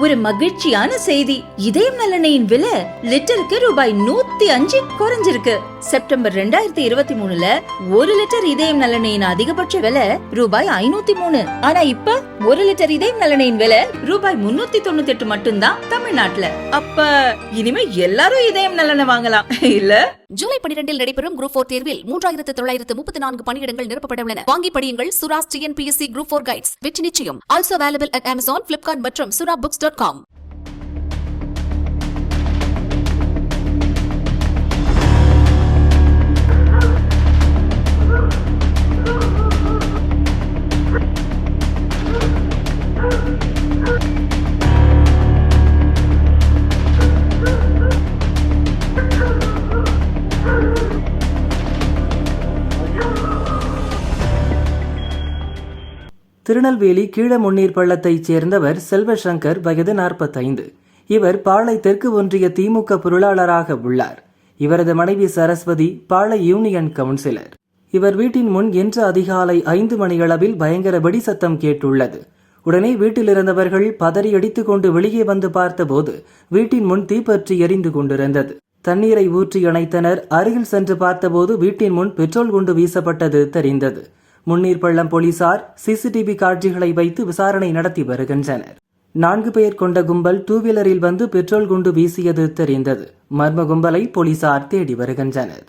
ஒரு மகிழ்ச்சியான செய்தி. இதயம் நல்லெண்ணெயின் விலை லிட்டருக்கு ரூபாய் 105 குறைஞ்சிருக்கு. செப்டம்பர் 2023ல 1 லிட்டர் இதயம் நல்லெண்ணெயின் அதிகபட்ச விலை ரூபாய் 503. ஆனா இப்ப 1 லிட்டர் இதயம் நல்லெண்ணெயின் விலை ரூபாய் 398 மட்டும்தான் தமிழ்நாட்டுல. அப்ப இனிமே எல்லாரும் இதயம் நல்லெண்ணெய் வாங்கலாம் இல்ல? ஜூலை 12 நடைபெறும் குரூப் 4 தேர்வில் 3934 பணியிடங்கள் நிரப்பப்பட உள்ளன. வாங்கி படியுங்கள். Sura's TNPSC Group 4 Guides. வெற்றி நிச்சயம். Also available at Amazon, Flipkart மற்றும் surabooks.com. திருநெல்வேலி கீழமுன்னீர் பள்ளத்தைச் சேர்ந்தவர் செல்வசங்கர், வயது 45. இவர் பாளை தெற்கு ஒன்றிய திமுக பொருளாளராக உள்ளார். இவரது மனைவி சரஸ்வதி பாளை யூனியன் கவுன்சிலர். இவர் வீட்டின் முன் இன்று அதிகாலை 5 மணியளவில் பயங்கர வெடி சத்தம் கேட்டுள்ளது. உடனே வீட்டில் இருந்தவர்கள் பதறி அடித்துக் கொண்டு வெளியே வந்து பார்த்தபோது வீட்டின் முன் தீப்பற்றி எரிந்து கொண்டிருந்தது. தண்ணீரை ஊற்றி அணைத்தனர். அருகில் சென்று பார்த்தபோது வீட்டின் முன் பெட்ரோல் குண்டு வீசப்பட்டது தெரிந்தது. முன்னீர் பள்ளம் போலீசார் CCTV காட்சிகளை வைத்து விசாரணை நடத்தி வருகின்றனர். 4 பேர் கொண்ட கும்பல் 2 வீலரில் வந்து பெட்ரோல் குண்டு வீசியது தெரிந்தது. மர்ம கும்பலை போலீசார் தேடி வருகின்றனர்.